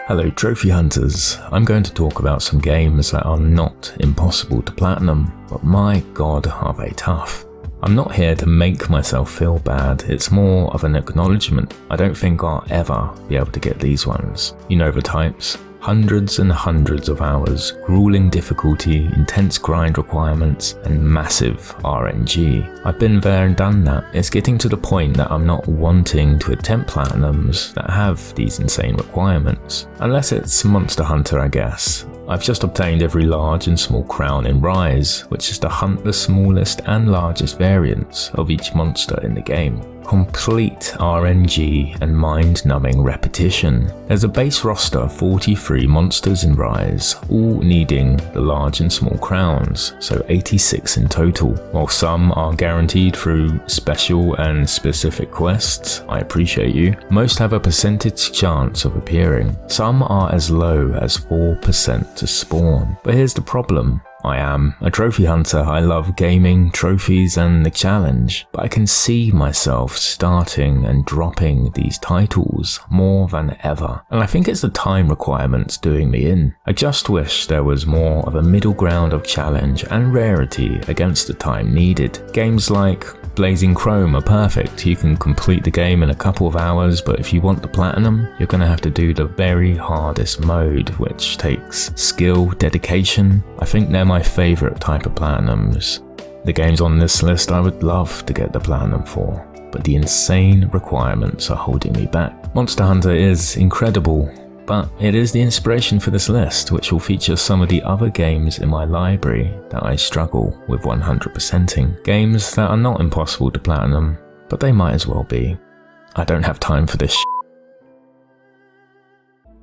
Hello trophy hunters, I'm going to talk about some games that are not impossible to platinum, but my god are they tough. I'm not here to make myself feel bad, it's more of an acknowledgement. I don't think I'll ever be able to get these ones. You know the types. Hundreds and hundreds of hours, grueling difficulty, intense grind requirements, and massive RNG. I've been there and done that. It's getting to the point that I'm not wanting to attempt platinums that have these insane requirements. Unless it's Monster Hunter, I guess. I've just obtained every large and small crown in Rise, which is to hunt the smallest and largest variants of each monster in the game. Complete RNG and mind-numbing repetition. There's a base roster of 43 monsters in Rise, all needing the large and small crowns, so 86 in total. While some are guaranteed through special and specific quests, I appreciate you, most have a percentage chance of appearing. Some are as low as 4% to spawn. But here's the problem. I am a trophy hunter, I love gaming, trophies and the challenge, but I can see myself starting and dropping these titles more than ever, and I think it's the time requirements doing me in. I just wish there was more of a middle ground of challenge and rarity against the time needed. Games like Blazing Chrome are perfect, you can complete the game in a couple of hours, but if you want the platinum, you're going to have to do the very hardest mode, which takes skill, dedication. I think they're my favourite type of platinums. The games on this list I would love to get the platinum for, but the insane requirements are holding me back. Monster Hunter is incredible, but it is the inspiration for this list, which will feature some of the other games in my library that I struggle with 100%ing. Games that are not impossible to platinum, but they might as well be. I don't have time for this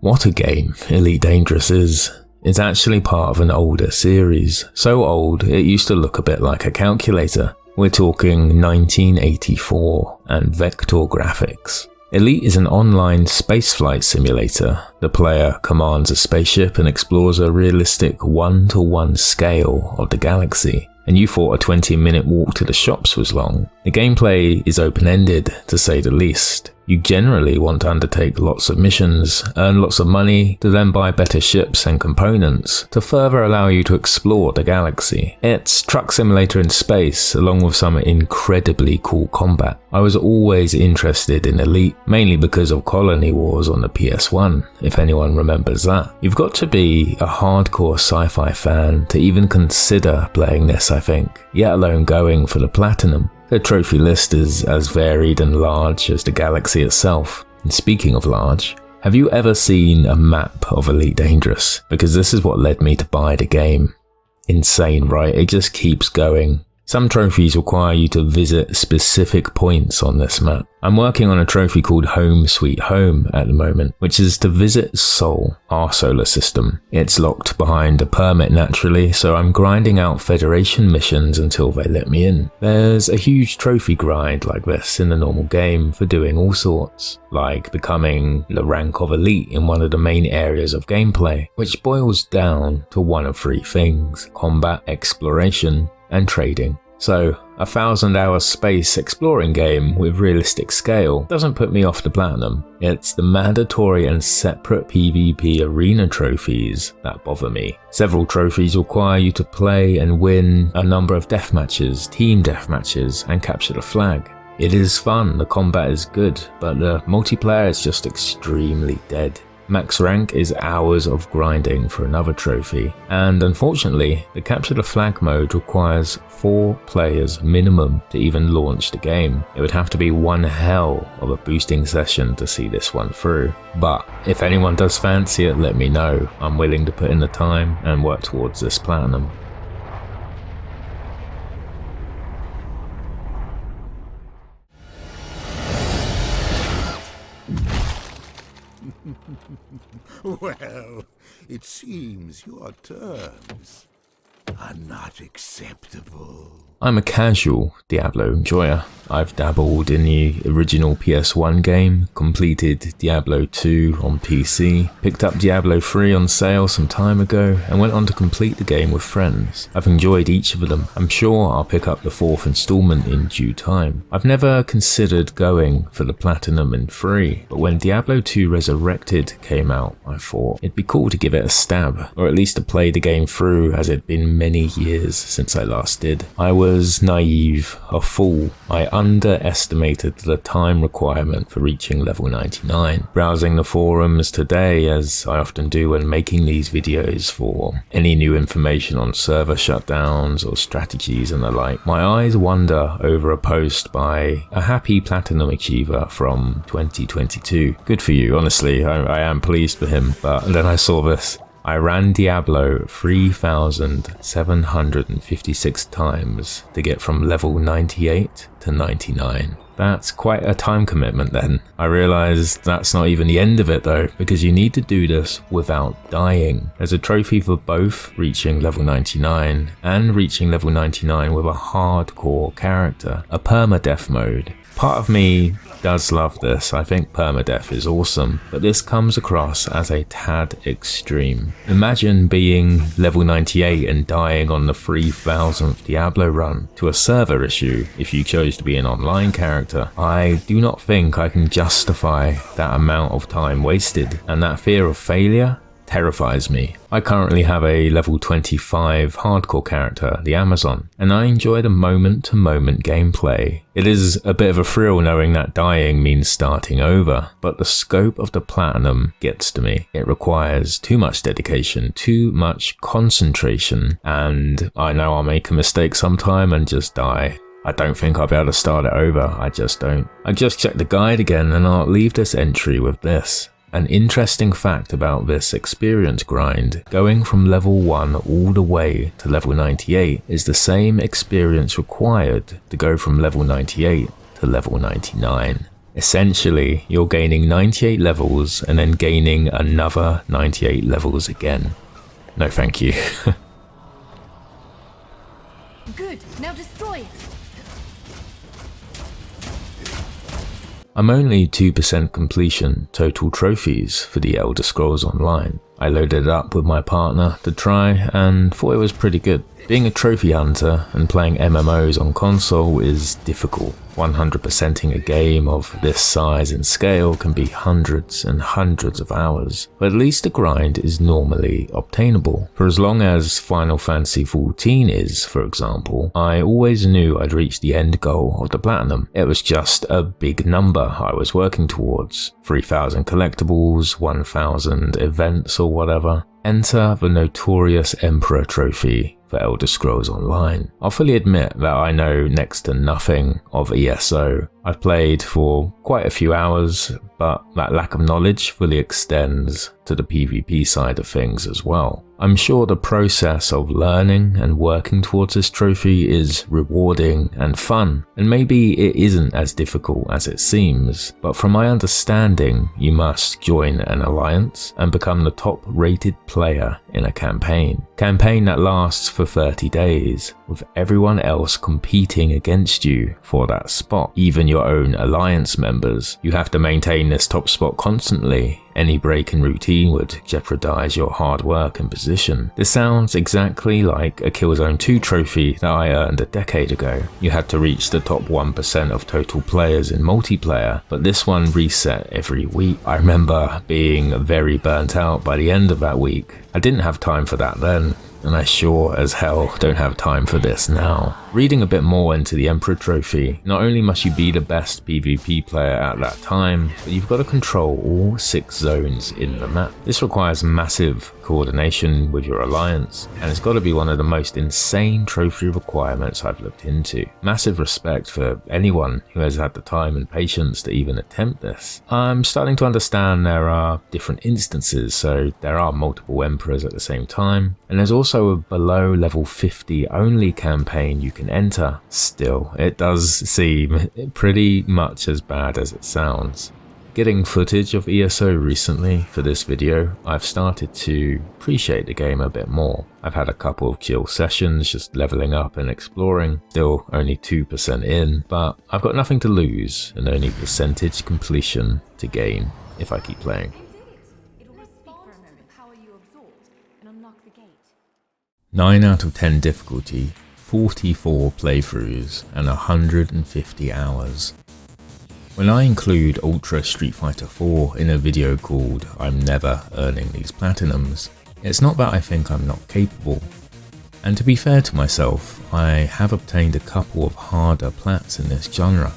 What a game Elite Dangerous is. It's actually part of an older series, so old it used to look a bit like a calculator. We're talking 1984 and vector graphics. Elite is an online spaceflight simulator. The player commands a spaceship and explores a realistic 1-to-1 scale of the galaxy, and you thought a 20-minute walk to the shops was long. The gameplay is open-ended, to say the least. You generally want to undertake lots of missions, earn lots of money, to then buy better ships and components to further allow you to explore the galaxy. It's truck simulator in space, along with some incredibly cool combat. I was always interested in Elite, mainly because of Colony Wars on the PS1, if anyone remembers that. You've got to be a hardcore sci-fi fan to even consider playing this, I think, yet alone going for the platinum. The trophy list is as varied and large as the galaxy itself. And speaking of large, have you ever seen a map of Elite Dangerous? Because this is what led me to buy the game. Insane, right? It just keeps going. Some trophies require you to visit specific points on this map. I'm working on a trophy called Home Sweet Home at the moment, which is to visit Sol, our solar system. It's locked behind a permit naturally, so I'm grinding out Federation missions until they let me in. There's a huge trophy grind like this in the normal game for doing all sorts, like becoming the rank of Elite in one of the main areas of gameplay, which boils down to one of three things: combat, exploration, and trading. So, a 1,000-hour space exploring game with realistic scale doesn't put me off the platinum. It's the mandatory and separate PvP arena trophies that bother me. Several trophies require you to play and win a number of deathmatches, team deathmatches, and capture the flag. It is fun, the combat is good, but the multiplayer is just extremely dead. Max rank is hours of grinding for another trophy, and unfortunately, the capture the flag mode requires 4 players minimum to even launch the game. It would have to be one hell of a boosting session to see this one through. But if anyone does fancy it, let me know. I'm willing to put in the time and work towards this platinum. Well, it seems your turns. are not acceptable. I'm a casual Diablo enjoyer. I've dabbled in the original PS1 game, completed Diablo 2 on PC, picked up Diablo 3 on sale some time ago, and went on to complete the game with friends. I've enjoyed each of them. I'm sure I'll pick up the 4th installment in due time. I've never considered going for the Platinum in 3, but when Diablo 2 Resurrected came out, I thought it'd be cool to give it a stab, or at least to play the game through, as it'd been many years since I last did. I was naive, a fool. I underestimated the time requirement for reaching level 99. Browsing the forums today, as I often do when making these videos for any new information on server shutdowns or strategies and the like, my eyes wander over a post by a happy Platinum achiever from 2022. Good for you, honestly, I am pleased for him, but then I saw this. I ran Diablo 3,756 times to get from level 98 to 99. That's quite a time commitment then. I realized that's not even the end of it though, because you need to do this without dying. There's a trophy for both reaching level 99 and reaching level 99 with a hardcore character, a permadeath mode. Part of me does love this. I think permadeath is awesome, but this comes across as a tad extreme. Imagine being level 98 and dying on the 3000th Diablo run to a server issue if you chose to be an online character. I do not think I can justify that amount of time wasted, and that fear of failure terrifies me. I currently have a level 25 hardcore character, the Amazon, and I enjoy the moment-to-moment gameplay. It is a bit of a thrill knowing that dying means starting over, but the scope of the Platinum gets to me. It requires too much dedication, too much concentration, and I know I'll make a mistake sometime and just die. I don't think I'll be able to start it over, I just don't. I just checked the guide again and I'll leave this entry with this. An interesting fact about this experience grind, going from level 1 all the way to level 98 is the same experience required to go from level 98 to level 99. Essentially, you're gaining 98 levels and then gaining another 98 levels again. No thank you. Good, now destroy it! I'm only 2% completion total trophies for the Elder Scrolls Online. I loaded it up with my partner to try and thought it was pretty good. Being a trophy hunter and playing MMOs on console is difficult. 100%ing a game of this size and scale can be hundreds and hundreds of hours, but at least the grind is normally obtainable. For as long as Final Fantasy XIV is, for example, I always knew I'd reach the end goal of the Platinum. It was just a big number I was working towards. 3,000 collectibles, 1,000 events or whatever. Enter the notorious Emperor trophy for Elder Scrolls Online. I'll fully admit that I know next to nothing of ESO. I've played for quite a few hours, but that lack of knowledge fully extends to the PvP side of things as well. I'm sure the process of learning and working towards this trophy is rewarding and fun, and maybe it isn't as difficult as it seems, but from my understanding, you must join an alliance and become the top rated player in a campaign. Campaign that lasts for 30 days, with everyone else competing against you for that spot, even your own alliance members. You have to maintain this top spot constantly. Any break in routine would jeopardize your hard work and position. This sounds exactly like a Killzone 2 trophy that I earned a decade ago. You had to reach the top 1% of total players in multiplayer, but this one reset every week. I remember being very burnt out by the end of that week. I didn't have time for that then, and I sure as hell don't have time for this now. Reading a bit more into the Emperor trophy, not only must you be the best PvP player at that time, but you've got to control all 6 zones in the map. This requires massive coordination with your alliance, and it's got to be one of the most insane trophy requirements I've looked into. Massive respect for anyone who has had the time and patience to even attempt this. I'm starting to understand there are different instances, so there are multiple Emperors at the same time, and there's also a below level 50 only campaign you can enter. Still, it does seem pretty much as bad as it sounds. Getting footage of ESO recently for this video, I've started to appreciate the game a bit more. I've had a couple of chill sessions just leveling up and exploring, still only 2% in, but I've got nothing to lose and only percentage completion to gain if I keep playing. It will respond to the power you absorbed and unlock the gate. 9 out of 10 difficulty, 44 playthroughs and 150 hours. When I include Ultra Street Fighter 4 in a video called I'm never earning these platinums, it's not that I think I'm not capable. And to be fair to myself, I have obtained a couple of harder plats in this genre.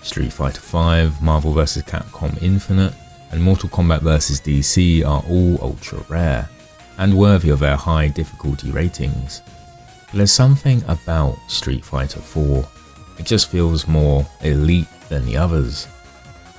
Street Fighter 5, Marvel vs Capcom Infinite, and Mortal Kombat vs DC are all ultra rare, and worthy of their high difficulty ratings. But there's something about Street Fighter 4, it just feels more elite than the others.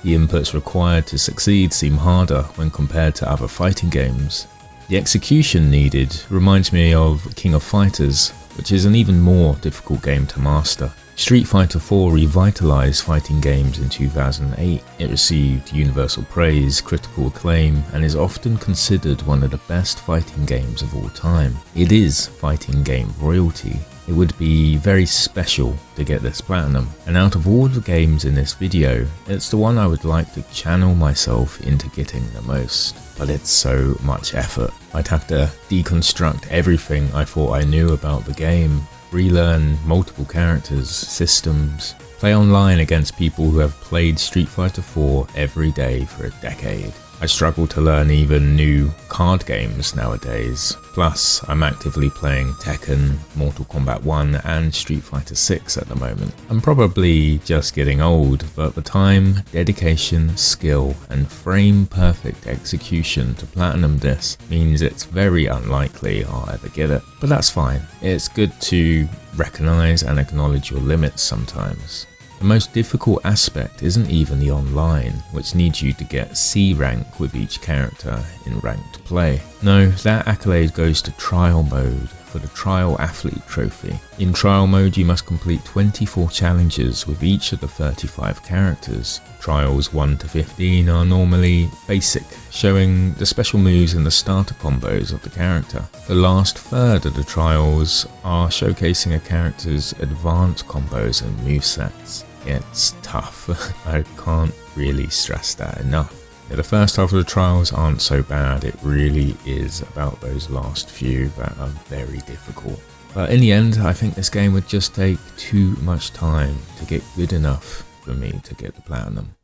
The inputs required to succeed seem harder when compared to other fighting games. The execution needed reminds me of King of Fighters, which is an even more difficult game to master. Street Fighter 4 revitalized fighting games in 2008. It received universal praise, critical acclaim, and is often considered one of the best fighting games of all time. It is fighting game royalty. It would be very special to get this platinum, and out of all the games in this video, it's the one I would like to channel myself into getting the most. But it's so much effort. I'd have to deconstruct everything I thought I knew about the game, relearn multiple characters, systems, play online against people who have played Street Fighter 4 every day for a decade. I struggle to learn even new card games nowadays. Plus, I'm actively playing Tekken, Mortal Kombat 1 and Street Fighter 6 at the moment. I'm probably just getting old, but the time, dedication, skill and frame perfect execution to platinum this means it's very unlikely I'll ever get it. But that's fine. It's good to recognize and acknowledge your limits sometimes. The most difficult aspect isn't even the online, which needs you to get C rank with each character in ranked play. No, that accolade goes to trial mode for the Trial Athlete trophy. In trial mode you must complete 24 challenges with each of the 35 characters. Trials 1 to 15 are normally basic, showing the special moves and the starter combos of the character. The last third of the trials are showcasing a character's advanced combos and movesets. It's tough, I can't really stress that enough. Yeah, the first half of the trials aren't so bad, it really is about those last few that are very difficult. But in the end, I think this game would just take too much time to get good enough for me to get the platinum.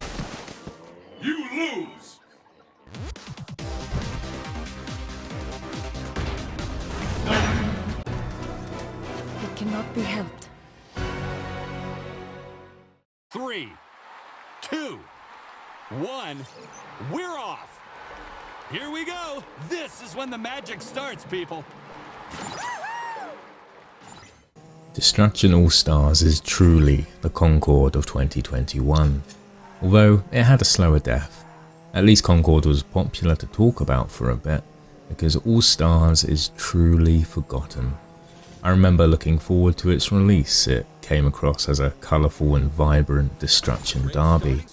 You lose! It cannot be helped. 3, 2, 1, we're off! Here we go! This is when the magic starts, people! Destruction All-Stars is truly the Concord of 2021, although it had a slower death. At least Concord was popular to talk about for a bit, because All-Stars is truly forgotten. I remember looking forward to its release. It came across as a colourful and vibrant destruction derby,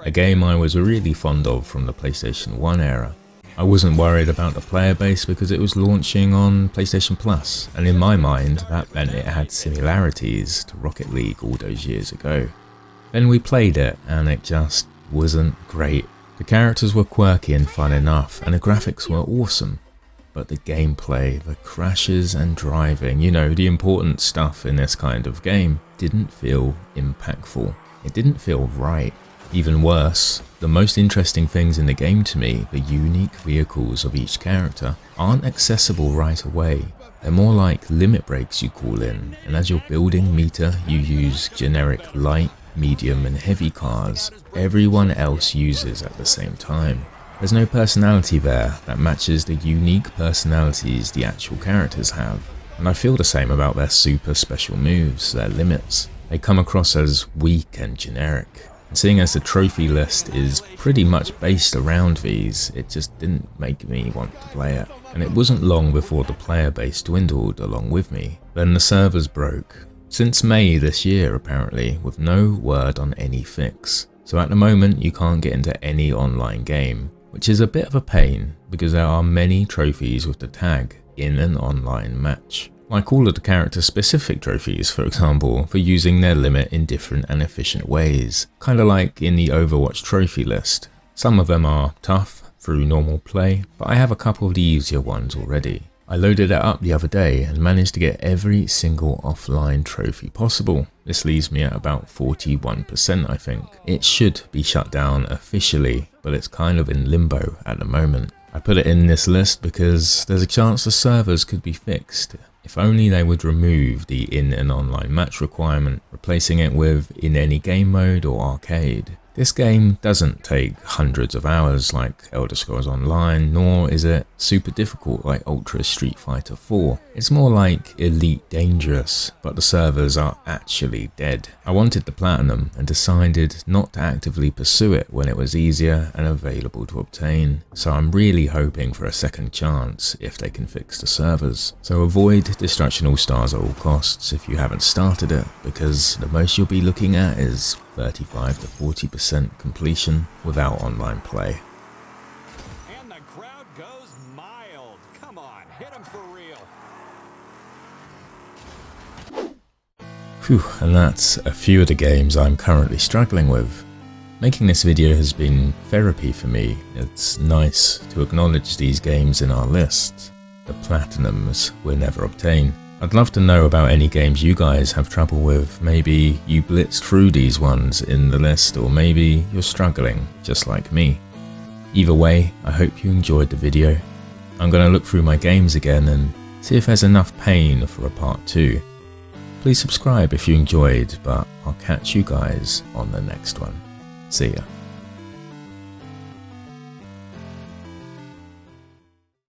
a game I was really fond of from the PlayStation 1 era. I wasn't worried about the player base because it was launching on PlayStation Plus, and in my mind that meant it had similarities to Rocket League all those years ago. Then we played it and it just wasn't great. The characters were quirky and fun enough, and the graphics were awesome. But the gameplay, the crashes and driving, you know, the important stuff in this kind of game, didn't feel impactful. It didn't feel right. Even worse, the most interesting things in the game to me, the unique vehicles of each character, aren't accessible right away. They're more like limit breaks you call in, and as your building meter you use generic light, medium and heavy cars everyone else uses at the same time. There's no personality there that matches the unique personalities the actual characters have, and I feel the same about their super special moves, their limits. They come across as weak and generic, and seeing as the trophy list is pretty much based around these, it just didn't make me want to play it. And it wasn't long before the player base dwindled along with me. Then the servers broke, since May this year apparently, with no word on any fix. So at the moment you can't get into any online game, which is a bit of a pain because there are many trophies with the tag in an online match. Like all of the character specific trophies, for example, for using their limit in different and efficient ways, kinda like in the Overwatch trophy list. Some of them are tough through normal play, but I have a couple of the easier ones already. I loaded it up the other day and managed to get every single offline trophy possible. This leaves me at about 41% I think. It should be shut down officially, but it's kind of in limbo at the moment. I put it in this list because there's a chance the servers could be fixed. If only they would remove the in and online match requirement, replacing it with in any game mode or arcade. This game doesn't take hundreds of hours like Elder Scrolls Online, nor is it super difficult like Ultra Street Fighter 4. It's more like Elite Dangerous, but the servers are actually dead. I wanted the platinum and decided not to actively pursue it when it was easier and available to obtain, so I'm really hoping for a second chance if they can fix the servers. So avoid Destruction All Stars at all costs if you haven't started it, because the most you'll be looking at is 35 to 40% completion without online play. And the crowd goes mild. Come on, hit him for real. Phew, and that's a few of the games I'm currently struggling with. Making this video has been therapy for me. It's nice to acknowledge these games in our list. The platinums we'll never obtain. I'd love to know about any games you guys have trouble with. Maybe you blitzed through these ones in the list, or maybe you're struggling just like me. Either way, I hope you enjoyed the video. I'm going to look through my games again and see if there's enough pain for a part 2. Please subscribe if you enjoyed, but I'll catch you guys on the next one. See ya.